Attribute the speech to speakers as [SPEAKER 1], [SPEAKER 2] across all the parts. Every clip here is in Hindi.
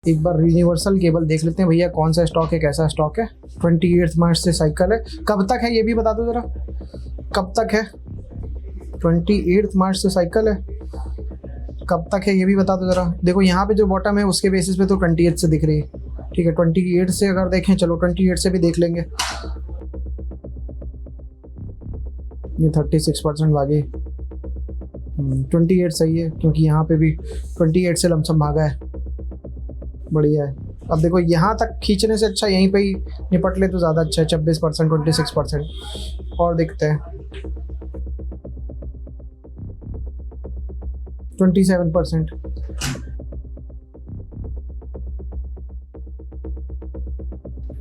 [SPEAKER 1] एक बार यूनिवर्सल केबल देख लेते हैं भैया, कौन सा स्टॉक है, कैसा स्टॉक है। 28 मार्च से साइकिल है, कब तक है ये भी बता दो ज़रा, कब तक है। 28 मार्च से साइकिल है, कब तक है ये भी बता दो ज़रा। देखो यहाँ पे जो बॉटम है उसके बेसिस पे तो 28 से दिख रही है, ठीक है। 28 से अगर देखें, चलो 28 से भी देख लेंगे। ये 36% भागे। 28 सही है, क्योंकि यहाँ पे भी 28 से लमसम भागा है, बढ़िया है। अब देखो यहाँ तक खींचने से अच्छा यहीं पे ही निपट ले तो ज़्यादा अच्छा है। 26%, 26%। और देखते हैं 27%।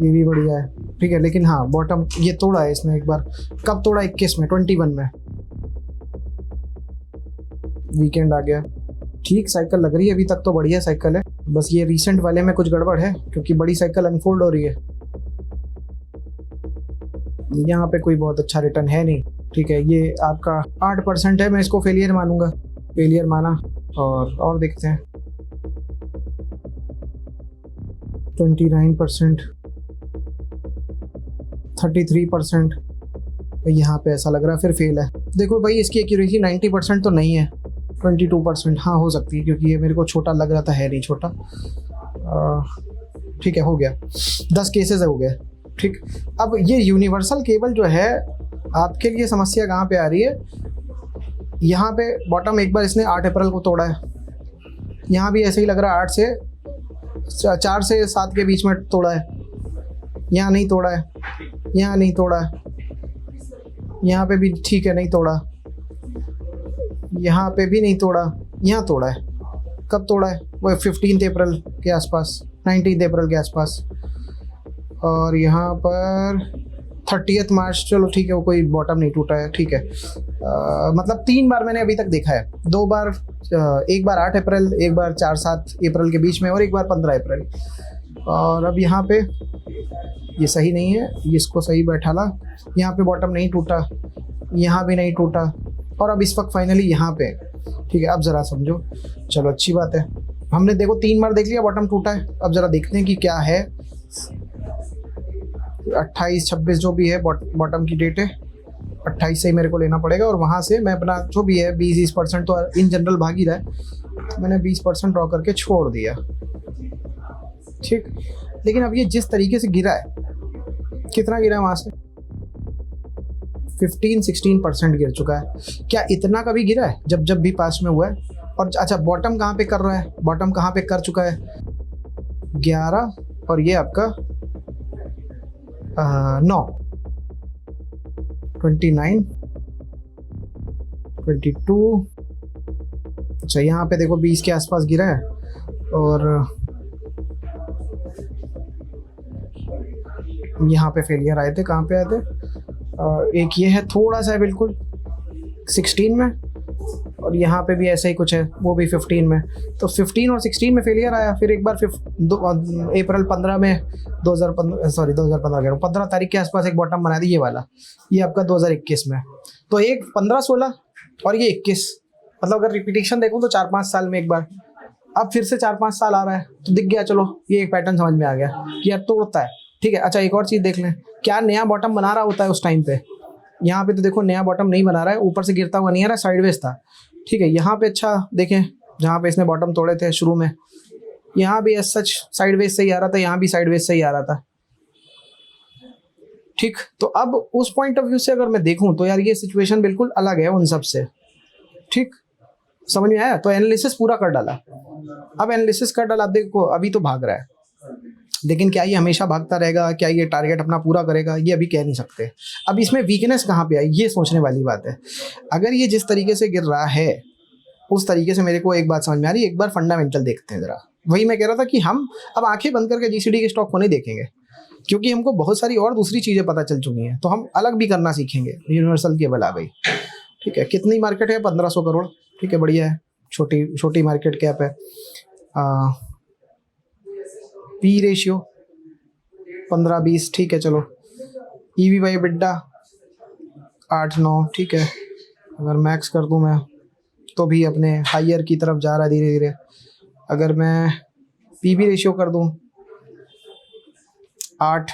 [SPEAKER 1] ये भी बढ़िया है, ठीक है। लेकिन हाँ, बॉटम ये तोड़ा है इसने एक बार। कब तोड़ा? 21 में, 21 में। वीकेंड आ गया, ठीक साइकिल लग रही है अभी तक तो, बढ़िया साइकिल है। बस ये रिसेंट वाले में कुछ गड़बड़ है, क्योंकि बड़ी साइकिल अनफोल्ड हो रही है। यहाँ पे कोई बहुत अच्छा रिटर्न है नहीं, ठीक है। ये आपका 8% है, मैं इसको फेलियर मानूंगा, फेलियर माना। और देखते हैं 29%, 33%। यहाँ पे ऐसा लग रहा है फिर फेल है। देखो भाई, इसकी एक्यूरेसी 90% तो नहीं है, 22%। हाँ हो सकती है, क्योंकि ये मेरे को छोटा लग रहा था, है नहीं छोटा। ठीक है, हो गया। 10 केसेस हो गए, ठीक। अब ये यूनिवर्सल केबल जो है, आपके लिए समस्या कहाँ पे आ रही है? यहाँ पे बॉटम एक बार इसने 8 अप्रैल को तोड़ा है, यहाँ भी ऐसे ही लग रहा है 4 से 7 के बीच में तोड़ा है। यहाँ नहीं तोड़ा है, यहाँ नहीं तोड़ा है, यहाँ पे भी ठीक है, नहीं तोड़ा, यहाँ पे भी नहीं तोड़ा, यहाँ तोड़ा है। कब तोड़ा है? वो 15 अप्रैल के आसपास, 19 अप्रैल के आसपास। और यहाँ पर 30 मार्च, चलो ठीक है, वो कोई बॉटम नहीं टूटा है, ठीक है। मतलब 3 बार मैंने अभी तक देखा है, 2 बार, एक बार 8 अप्रैल, एक बार 4-7 अप्रैल के बीच में, और एक बार 15 अप्रैल। और अब यहाँ पे ये सही नहीं है, ये इसको सही बैठा ला। यहाँ पे बॉटम नहीं टूटा, यहाँ भी नहीं टूटा, और अब इस वक्त फाइनली यहाँ पे, ठीक है। अब ज़रा समझो, चलो अच्छी बात है, हमने देखो 3 बार देख लिया बॉटम टूटा है। अब ज़रा देखते हैं कि क्या है। 28-26 जो भी है बॉटम की डेट है, 28 से ही मेरे को लेना पड़ेगा, और वहाँ से मैं अपना जो भी है 20-20% तो इन जनरल भाग ही रहा है, तो मैंने 20% ड्रॉ करके छोड़ दिया, ठीक। लेकिन अब ये जिस तरीके से गिरा है, कितना गिरा है वहाँ से? 15-16% गिर चुका है। क्या इतना कभी गिरा है जब भी पास में हुआ है? और अच्छा, बॉटम कहाँ पे कर रहा है? बॉटम कहाँ पे कर चुका है? 11, और ये आपका 9, 29, 22। अच्छा, यहाँ पे देखो 20 के आसपास गिरा है, और यहाँ पे फेलियर आए थे। कहाँ पे आए थे? एक ये है, थोड़ा सा है बिल्कुल 16 में, और यहाँ पे भी ऐसा ही कुछ है, वो भी 15 में। तो 15 और 16 में फेलियर आया। फिर एक बार अप्रैल 15 में 15 तारीख के आसपास एक बॉटम बना दी, ये वाला, ये आपका 2021 में। तो एक 15-16 और ये 21, मतलब अगर रिपीटेशन देखूँ तो 4-5 साल में एक बार। अब फिर से 4-5 साल आ रहा है, तो दिख गया, चलो ये एक पैटर्न समझ में आ गया कि यार तोड़ता है, ठीक है। अच्छा, एक और चीज़ देख लें, क्या नया बॉटम बना रहा होता है उस टाइम पे? यहाँ पे तो देखो नया बॉटम नहीं बना रहा है, ऊपर से गिरता हुआ नहीं आ रहा, साइडवेज था, ठीक है। यहाँ पे अच्छा देखें, जहाँ पे इसने बॉटम तोड़े थे शुरू में, यहाँ भी एज सच साइडवेज से ही आ रहा था, यहाँ भी साइडवेज से ही आ रहा था, ठीक। तो अब उस पॉइंट ऑफ व्यू से अगर मैं देखूँ तो यार ये सिचुएशन बिल्कुल अलग है उन सब से, ठीक। समझ में आया? तो एनालिसिस पूरा कर डाला। अब एनालिसिस कर डाला, देखो अभी तो भाग रहा है, लेकिन क्या ये हमेशा भागता रहेगा? क्या ये टारगेट अपना पूरा करेगा? ये अभी कह नहीं सकते। अब इसमें वीकनेस कहाँ पे आई, ये सोचने वाली बात है। अगर ये जिस तरीके से गिर रहा है उस तरीके से मेरे को एक बात समझ में आ रही है, एक बार फंडामेंटल देखते हैं ज़रा। वही मैं कह रहा था कि हम अब आंखें बंद करके जीसीडी के स्टॉक को नहीं देखेंगे, क्योंकि हमको बहुत सारी और दूसरी चीज़ें पता चल चुकी हैं, तो हम अलग भी करना सीखेंगे। यूनिवर्सल केबल आ गई, ठीक है। कितनी मार्केट है? 1500 करोड़, ठीक है, बढ़िया है, छोटी मार्केट कैप है। पी रेशियो 15-20, ठीक है, चलो। ईवी बाई बिड्डा 8-9, ठीक है। अगर मैक्स कर दूं मैं तो भी अपने हायर की तरफ जा रहा है धीरे धीरे। अगर मैं पीबी रेशियो कर दूं 8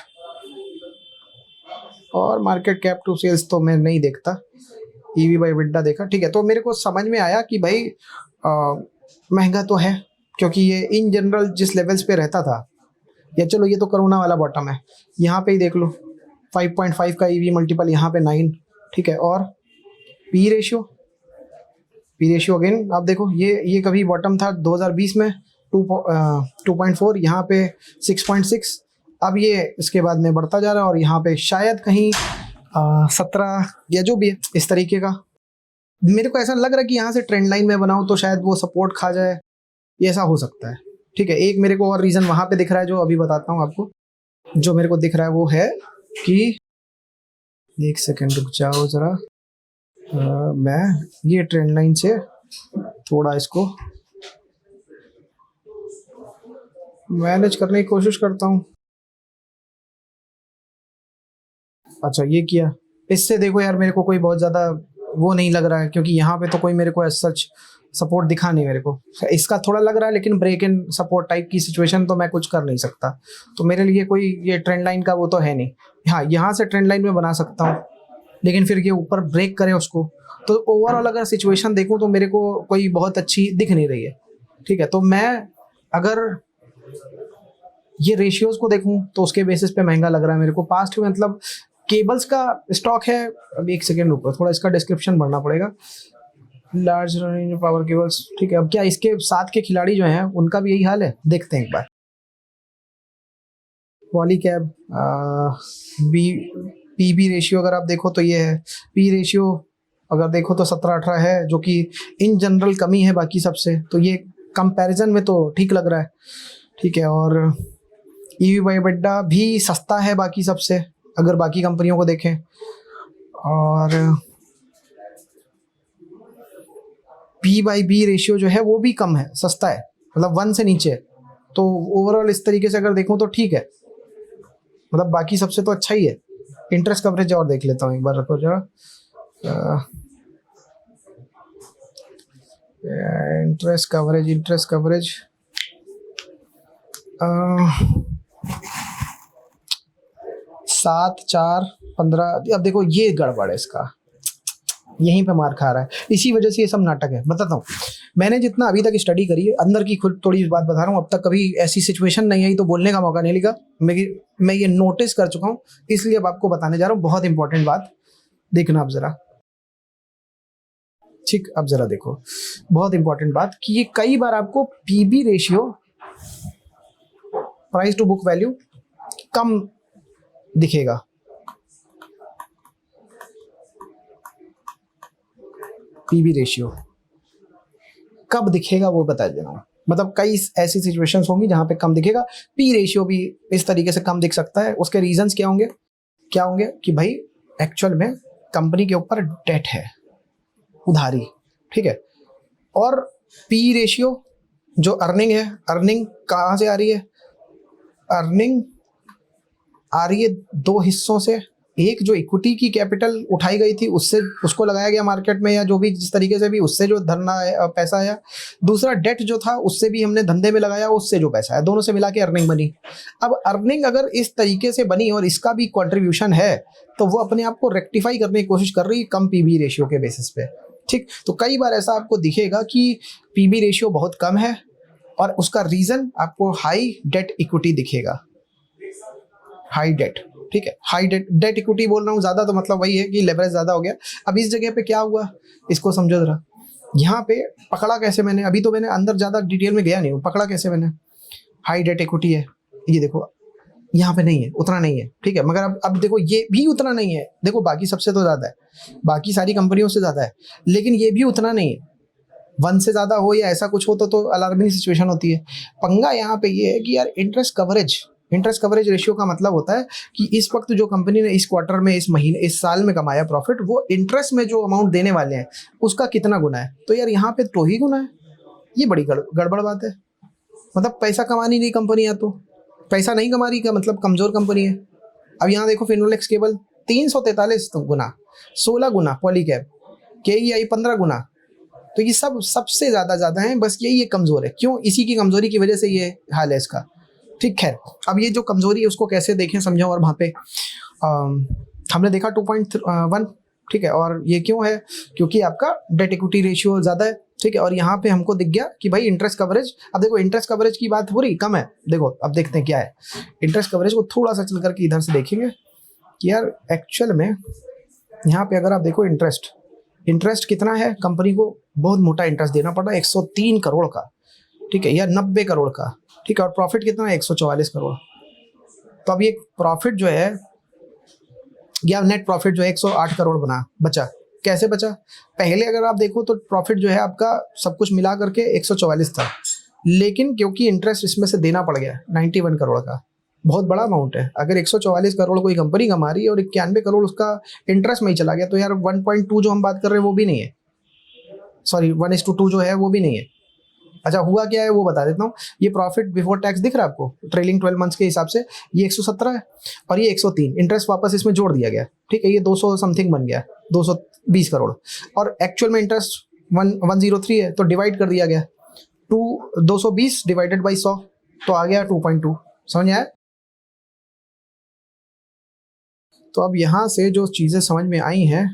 [SPEAKER 1] और मार्केट कैप टू सेल्स तो मैं नहीं देखता, ईवी बाय बिड्डा देखा, ठीक है। तो मेरे को समझ में आया कि भाई महंगा तो है, क्योंकि ये इन जनरल जिस लेवल्स पे रहता था, या चलो ये तो कोरोना वाला बॉटम है, यहाँ पे ही देख लो 5.5 का ईवी मल्टीपल, यहाँ पे 9, ठीक है। और पी रेशियो अगेन आप देखो, ये कभी बॉटम था 2020 में 2.4, यहाँ पे 6.6, अब ये इसके बाद में बढ़ता जा रहा है और यहाँ पे शायद कहीं 17 या जो भी है इस तरीके का। मेरे को ऐसा लग रहा है कि यहाँ से ट्रेंड लाइन में बनाऊँ तो शायद वो सपोर्ट खा जाए, ये ऐसा हो सकता है, ठीक है। एक मेरे को और रीज़न वहाँ पे दिख रहा है जो अभी बताता हूँ आपको। जो मेरे को दिख रहा है वो है कि एक सेकेंड रुक जाओ ज़रा, मैं ये ट्रेंड लाइन से थोड़ा इसको मैनेज करने की कोशिश करता हूँ। अच्छा ये किया, इससे देखो यार मेरे को कोई बहुत ज़्यादा वो नहीं लग रहा है, क्योंकि यहाँ पे तो कोई मेरे को एज सच सपोर्ट दिखा नहीं मेरे को। इसका थोड़ा लग रहा है, लेकिन ब्रेक इन सपोर्ट टाइप की सिचुएशन तो मैं कुछ कर नहीं सकता, तो मेरे लिए कोई ये ट्रेंड लाइन का वो तो है नहीं। हाँ, यहाँ से ट्रेंड लाइन में बना सकता हूँ, लेकिन फिर ये ऊपर ब्रेक करे उसको, तो ओवरऑल अगर सिचुएशन देखूँ तो मेरे को कोई बहुत अच्छी दिख नहीं रही है, ठीक है। तो मैं अगर ये रेशियोज को देखूँ तो उसके बेसिस पे महंगा लग रहा है मेरे को। पास्ट में मतलब केबल्स का स्टॉक है, अभी एक सेकेंड ऊपर थोड़ा इसका डिस्क्रिप्शन बढ़ना पड़ेगा। लार्ज रनिंग पावर केबल्स, ठीक है। अब क्या इसके साथ के खिलाड़ी जो हैं उनका भी यही हाल है, देखते हैं एक बार। पॉलीकैब पीबी रेशियो अगर आप देखो तो ये है, पी रेशियो अगर देखो तो 17-18 है, जो कि इन जनरल कमी है बाकी सबसे, तो ये कंपैरिजन में तो ठीक लग रहा है, ठीक है। और ईवी बाय बिड्डा भी सस्ता है बाकी सबसे अगर बाकी कंपनियों को देखें, और पी बाई बी रेशियो जो है वो भी कम है, सस्ता है, मतलब 1 से नीचे है। तो ओवरऑल इस तरीके से अगर देखूं तो ठीक है, मतलब बाकी सबसे तो अच्छा ही है। इंटरेस्ट कवरेज और देख लेता हूँ एक बार, रखो जरा। Interest coverage 7, 4, 15। अब देखो ये गड़बड़ है इसका, यहीं पे मार खा रहा है, इसी वजह से ये सब नाटक है। बताता हूँ, मैंने जितना अभी तक स्टडी करी है, अंदर की खुद थोड़ी बात बता रहा हूँ, अब तक कभी ऐसी सिचुएशन नहीं आई तो बोलने का मौका नहीं लिखा। मैं ये नोटिस कर चुका हूँ, इसलिए अब आपको बताने जा रहा हूँ। बहुत इंपॉर्टेंट बात देखना आप जरा, ठीक। अब जरा देखो, बहुत इंपॉर्टेंट बात कि ये कई बार आपको PB ratio, price to book value, कम दिखेगा। पीबी रेशियो कब दिखेगा वो बता दे रहा हूँ, मतलब कई ऐसी सिचुएशंस होंगी जहां पे कम दिखेगा। पी रेशियो भी इस तरीके से कम दिख सकता है। उसके रीजंस क्या होंगे कि भाई एक्चुअल में कंपनी के ऊपर डेट है, उधारी, ठीक है। और पी रेशियो जो अर्निंग है, अर्निंग कहाँ से आ रही है? अर्निंग आ रही है 2 हिस्सों से। एक जो इक्विटी की कैपिटल उठाई गई थी उससे, उसको लगाया गया मार्केट में, या जो भी जिस तरीके से भी उससे जो धरना पैसा आया। दूसरा डेट जो था उससे भी हमने धंधे में लगाया, उससे जो पैसा है, दोनों से मिला के अर्निंग बनी। अब अर्निंग अगर इस तरीके से बनी और इसका भी कंट्रीब्यूशन है, तो वो अपने आप को रेक्टिफाई करने की कोशिश कर रही है कम पीबी रेशियो के बेसिस पे, ठीक। तो कई बार ऐसा आपको दिखेगा कि पीबी रेशियो बहुत कम है और उसका रीजन आपको हाई डेट इक्विटी दिखेगा, हाई डेट, ठीक है। हाई डेट इक्विटी बोल रहा हूँ ज़्यादा, तो मतलब वही है कि लेवरेज ज़्यादा हो गया। अब इस जगह पे क्या हुआ इसको समझो जरा। यहाँ पे पकड़ा कैसे मैंने, अभी तो मैंने अंदर ज़्यादा डिटेल में गया नहीं हूँ, पकड़ा कैसे मैंने। हाई डेट इक्विटी है, ये देखो यहाँ पे नहीं है, उतना नहीं है, ठीक है। मगर अब देखो ये भी उतना नहीं है, देखो बाकी सबसे तो ज़्यादा है, बाकी सारी कंपनियों से ज़्यादा है, लेकिन ये भी उतना नहीं है। 1 से ज़्यादा हो या ऐसा कुछ हो तो अलार्मिंग सिचुएशन होती है। पंगा यहाँ पे ये है कि यार इंटरेस्ट कवरेज रेशियो का मतलब होता है कि इस वक्त जो कंपनी ने इस क्वार्टर में, इस महीने, इस साल में कमाया प्रॉफिट, वो इंटरेस्ट में जो अमाउंट देने वाले हैं उसका कितना गुना है। तो यार यहाँ पे 2 ही गुना है, ये बड़ी गड़बड़ बात है। मतलब पैसा कमा नहीं रही कंपनी, या तो पैसा नहीं कमा रही का मतलब कमज़ोर कंपनी है। अब यहाँ देखो फिनोलेक्स केबल 343 गुना, 16 गुना पॉलीकैब, KEI 15 गुना, तो ये सब सबसे ज़्यादा है, बस यही एक कमज़ोर है। क्यों? इसी की कमज़ोरी की वजह से ये हाल है इसका। ठीक है, अब ये जो कमज़ोरी है उसको कैसे देखें समझें। और वहाँ पे हमने देखा 2.1, ठीक है, और ये क्यों है? क्योंकि आपका डेट इक्विटी रेशियो ज़्यादा है, ठीक है। और यहाँ पे हमको दिख गया कि भाई इंटरेस्ट कवरेज, अब देखो इंटरेस्ट कवरेज की बात हो रही कम है। देखो अब देखते हैं क्या है इंटरेस्ट कवरेज को, थोड़ा सा चल करके इधर से देखेंगे कि यार एक्चुअल में यहाँ पे अगर आप देखो इंटरेस्ट कितना है, कंपनी को बहुत मोटा इंटरेस्ट देना पड़ रहा है 103 करोड़ का, ठीक है, या 90 करोड़ का, ठीक है। और प्रॉफिट कितना है? 144 करोड़। तो अब ये प्रॉफिट जो है या नेट प्रॉफिट जो है 108 करोड़ बचा। कैसे बचा? पहले अगर आप देखो तो प्रॉफिट जो है आपका सब कुछ मिला करके 144 था, लेकिन क्योंकि इंटरेस्ट इसमें से देना पड़ गया 91 करोड़ का, बहुत बड़ा अमाउंट है। अगर 144 करोड़ कोई कंपनी कमा रही है और 91 करोड़ उसका इंटरेस्ट में ही चला गया, तो यार 1.2 जो हम बात कर रहे हैं वो भी नहीं है, सॉरी 1:2 जो है वो भी नहीं है। अच्छा हुआ क्या है वो बता देता हूँ। ये प्रॉफिट बिफोर टैक्स दिख रहा है आपको ट्रेलिंग 12 मंथ्स के हिसाब से, ये 117 है और ये 103। इंटरेस्ट वापस इसमें जोड़ दिया गया, ठीक है, ये 200 समथिंग बन गया, 220 करोड़। और एक्चुअल में इंटरेस्ट 103 है, तो डिवाइड कर दिया गया 220 डिवाइडेड बाई 100, तो आ गया 2.2। समझ आया? तो अब यहाँ से जो चीज़ें समझ में आई हैं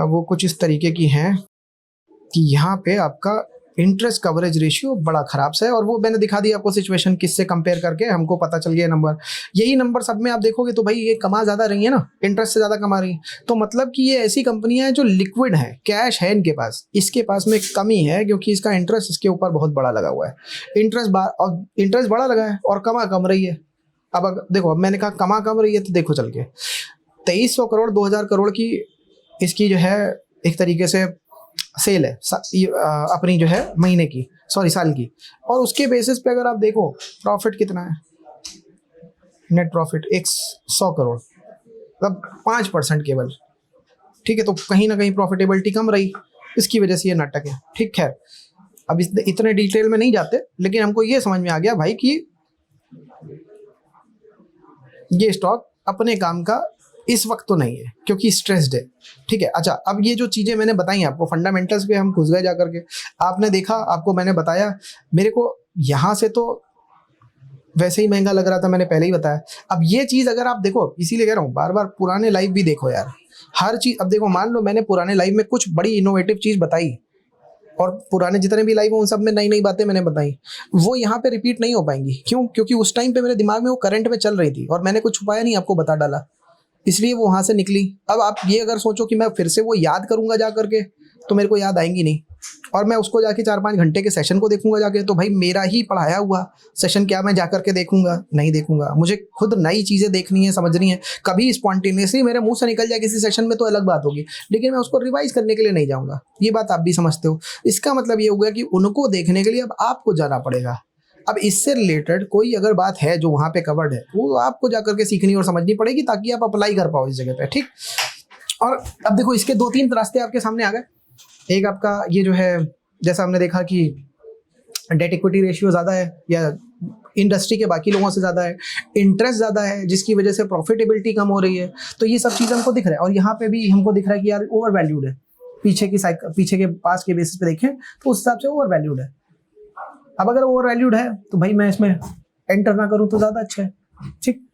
[SPEAKER 1] वो कुछ इस तरीके की हैं कि यहाँ पे आपका इंटरेस्ट कवरेज रेशियो बड़ा खराब सा है। और वो मैंने दिखा दिया आपको सिचुएशन किससे कंपेयर करके, हमको पता चल गया नंबर। यही नंबर सब में आप देखोगे तो भाई ये कमा ज़्यादा रही है ना, इंटरेस्ट से ज़्यादा कमा रही है, तो मतलब कि ये ऐसी कंपनियां हैं जो लिक्विड हैं, कैश है इनके पास। इसके पास में कमी है क्योंकि इसका इंटरेस्ट इसके ऊपर बहुत बड़ा लगा हुआ है। इंटरेस्ट बड़ा लगा है और कमा कम रही है। अब देखो, अब मैंने कहा कमा कम रही है, तो देखो चल के 2300 करोड़ 2000 करोड़ की इसकी जो है एक तरीके से सेल है अपनी जो है महीने की, सॉरी साल की। और उसके बेसिस पे अगर आप देखो प्रॉफिट कितना है, नेट प्रॉफिट 100 करोड़, मतलब 5% केवल, ठीक है। तो कहीं ना कहीं प्रॉफिटेबिलिटी कम रही, इसकी वजह से ये नाटक है। ठीक है, अब इतने डिटेल में नहीं जाते, लेकिन हमको ये समझ में आ गया भाई कि ये स्टॉक अपने काम का इस वक्त तो नहीं है क्योंकि स्ट्रेस्ड है, ठीक है। अच्छा, अब ये जो चीज़ें मैंने बताई आपको, फंडामेंटल्स पे हम घुस गए जा करके, आपने देखा, आपको मैंने बताया, मेरे को यहाँ से तो वैसे ही महंगा लग रहा था, मैंने पहले ही बताया। अब ये चीज़ अगर आप देखो, इसीलिए कह रहा हूँ बार बार पुराने लाइव भी देखो यार, हर चीज़। अब देखो, मान लो मैंने पुराने लाइव में कुछ बड़ी इनोवेटिव चीज़ बताई, और पुराने जितने भी लाइव हैं उन सब में नई नई बातें मैंने बताई, वो यहाँ पे रिपीट नहीं हो पाएंगी। क्यों? क्योंकि उस टाइम पे मेरे दिमाग में वो करंट में चल रही थी और मैंने कुछ छुपाया नहीं, आपको बता डाला, इसलिए वो वहाँ से निकली। अब आप ये अगर सोचो कि मैं फिर से वो याद करूँगा जा करके, तो मेरे को याद आएंगी नहीं, और मैं उसको जाके 4-5 घंटे के सेशन को देखूंगा जाके, तो भाई मेरा ही पढ़ाया हुआ सेशन क्या मैं जा करके देखूंगा? नहीं देखूंगा। मुझे खुद नई चीज़ें देखनी है, समझनी है। कभी स्पॉन्टेनियसली मेरे मुंह से निकल जाए किसी सेशन में तो अलग बात होगी, लेकिन मैं उसको रिवाइज करने के लिए नहीं जाऊँगा। ये बात आप भी समझते हो। इसका मतलब ये हो गया कि उनको देखने के लिए अब आपको जाना पड़ेगा। अब इससे रिलेटेड कोई अगर बात है जो वहाँ पे कवर्ड है, वो आपको जा करके सीखनी और समझनी पड़ेगी, ताकि आप अप्लाई कर पाओ इस जगह पे, ठीक। और अब देखो, इसके 2-3 रास्ते आपके सामने आ गए। एक आपका ये जो है, जैसा हमने देखा कि डेट इक्विटी रेशियो ज़्यादा है या इंडस्ट्री के बाकी लोगों से ज़्यादा है, इंटरेस्ट ज़्यादा है जिसकी वजह से प्रॉफिटेबिलिटी कम हो रही है, तो ये सब चीज़ हमको दिख रहा है। और यहाँ पे भी हमको दिख रहा है कि यार ओवर वैल्यूड है, पीछे के पास के बेसिस पे देखें तो उस हिसाब से ओवर वैल्यूड है। अब अगर ओवर वैल्यूड है तो भाई मैं इसमें एंटर ना करूँ तो ज़्यादा अच्छा है, ठीक।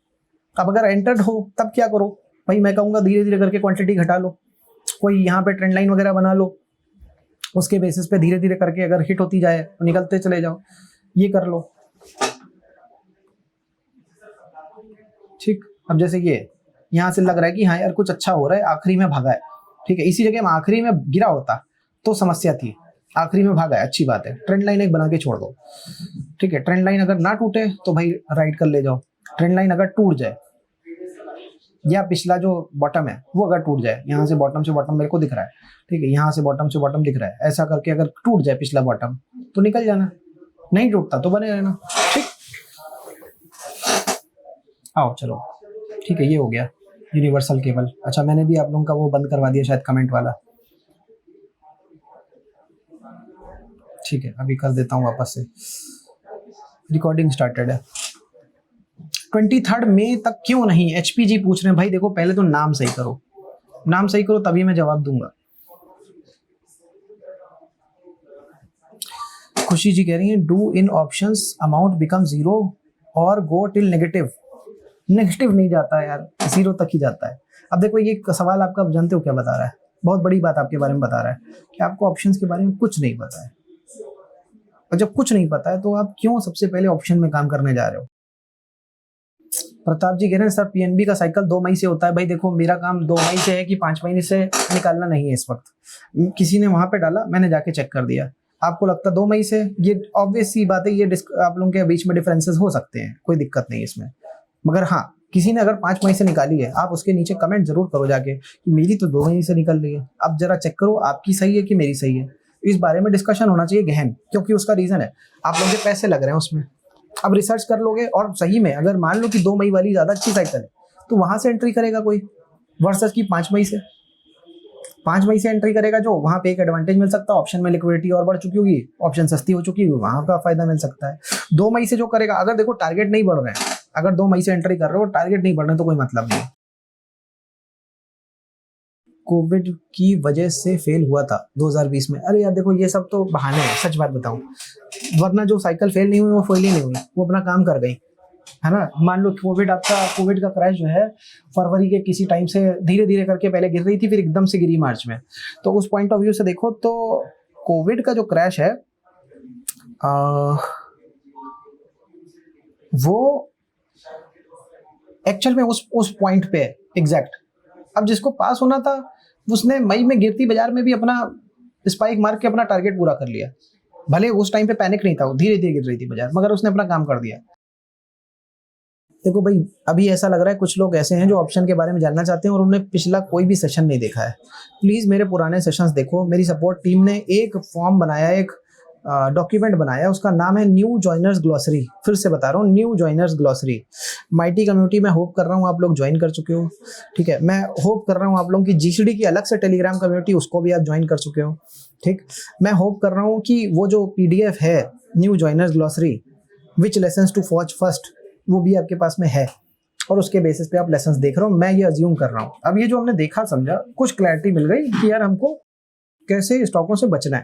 [SPEAKER 1] अब अगर एंटर्ड हो तब क्या करो भाई? मैं कहूँगा धीरे धीरे करके क्वांटिटी घटा लो, कोई यहाँ पे ट्रेंड लाइन वगैरह बना लो, उसके बेसिस पे धीरे धीरे करके अगर हिट होती जाए तो निकलते चले जाओ, ये कर लो, ठीक। अब जैसे ये यहाँ से लग रहा है कि हाँ यार कुछ अच्छा हो रहा है, आखिरी में भागा है, ठीक है। इसी जगह में आखिरी में गिरा होता तो समस्या थी, आखिरी में भागा है, अच्छी बात है। ट्रेंड लाइन एक बना के छोड़ दो, ठीक है। ट्रेंड लाइन अगर ना टूटे तो भाई राइट कर ले जाओ। ट्रेंड लाइन अगर टूट जाए या पिछला जो बॉटम है वो अगर टूट जाए, यहाँ से बॉटम मेरे को दिख रहा है, ठीक है, यहाँ से बॉटम दिख रहा है, ऐसा करके अगर टूट जाए पिछला बॉटम तो निकल जाना, नहीं टूटता तो बने रहना, ठीक। आओ चलो, ठीक है, ये हो गया यूनिवर्सल केबल। अच्छा, मैंने भी आप लोगों का वो बंद करवा दिया शायद कमेंट वाला, ठीक है, अभी कर देता हूँ वापस से। रिकॉर्डिंग स्टार्टेड है। 23 मई तक क्यों नहीं? HPG पूछ रहे हैं। भाई देखो, पहले तो नाम सही करो, नाम सही करो तभी मैं जवाब दूंगा। खुशी जी कह रही हैं do in options amount become zero और गो टिल नेगेटिव। नेगेटिव नहीं जाता है यार, जीरो तक ही जाता है। अब देखो ये सवाल आपका जानते हो क्या बता रहा है, बहुत बड़ी बात आपके बारे में बता रहा है कि आपको ऑप्शंस के बारे में कुछ नहीं पता है। और जब कुछ नहीं पता है तो आप क्यों सबसे पहले ऑप्शन में काम करने जा रहे हो। प्रताप जी कह रहे हैं सर पीएनबी का साइकिल 2 मई से होता है। भाई देखो मेरा काम 2 मई से है कि 5 महीने से निकालना नहीं है। इस वक्त किसी ने वहां पे डाला, मैंने जाके चेक कर दिया। आपको लगता 2 मई से, ये ऑब्वियस सी बात है, ये आप लोगों के बीच में डिफरेंसेस हो सकते हैं, कोई दिक्कत नहीं इसमें। मगर हाँ, किसी ने अगर 5 मई से निकाली है, आप उसके नीचे कमेंट जरूर करो जाके कि मेरी तो 2 मई से निकल रही है। अब जरा चेक करो आपकी सही है कि मेरी सही है। इस बारे में डिस्कशन होना चाहिए गहन, क्योंकि उसका रीजन है आप लोगों के पैसे लग रहे हैं उसमें। अब रिसर्च कर लोगे और सही में अगर मान लो कि 2 मई वाली ज्यादा अच्छी साइकिल है तो वहां से एंट्री करेगा कोई, वर्सेस की 5 मई से। 5 मई से एंट्री करेगा जो, वहां पे एक एडवांटेज मिल सकता है, ऑप्शन में लिक्विडिटी और बढ़ चुकी होगी, ऑप्शन सस्ती हो चुकी होगी, वहां का फायदा मिल सकता है। 2 मई से जो करेगा, अगर देखो टारगेट नहीं बढ़ रहे हैं, अगर 2 मई से एंट्री कर रहे हो टारगेट नहीं बढ़ रहे तो कोई मतलब नहीं। कोविड की वजह से फेल हुआ था 2020 में। अरे यार देखो ये सब तो बहाने हैं, सच बात बताऊं, वरना जो साइकिल फेल नहीं हुई वो फेल ही नहीं हुई, वो अपना काम कर गई, है ना। मान लो कोविड का क्रैश जो है फरवरी के किसी टाइम से धीरे धीरे करके पहले गिर रही थी, फिर एकदम से गिरी मार्च में। तो उस पॉइंट ऑफ व्यू से देखो तो कोविड का जो क्रैश है वो एक्चुअल में उस पॉइंट पे एग्जैक्ट। अब जिसको पास होना था उसने मई में गिरती बाजार में भी अपना स्पाइक मार के अपना टारगेट पूरा कर लिया। भले उस टाइम पे पैनिक नहीं था, धीरे धीरे गिर रही थी बाजार, मगर उसने अपना काम कर दिया। देखो भाई अभी ऐसा लग रहा है कुछ लोग ऐसे हैं जो ऑप्शन के बारे में जानना चाहते हैं और उन्होंने पिछला कोई भी सेशन नहीं देखा है। प्लीज मेरे पुराने सेशंस देखो। मेरी सपोर्ट टीम ने एक फॉर्म बनाया, एक डॉक्यूमेंट बनाया, उसका नाम है न्यू जॉइनर्स ग्लॉसरी। फिर से बता रहा हूँ, new joiners glossary. Mighty community में होप कर रहा हूँ आप लोग ज्वाइन कर चुके हो, ठीक है। मैं होप कर रहा हूँ आप लोगों की जीसीडी की अलग से टेलीग्राम कम्युनिटी, उसको भी आप ज्वाइन कर चुके हो, ठीक। मैं होप कर रहा हूँ कि वो जो पीडीएफ है new joiners glossary which lessons to फॉज फर्स्ट, वो भी आपके पास में है और उसके बेसिस पे आप लेसन्स देख रहे हो। मैं ये अज्यूम कर रहा हूँ, अब ये जो हमने देखा समझा, कुछ क्लैरिटी मिल गई कि यार हमको कैसे स्टॉकों से बचना है।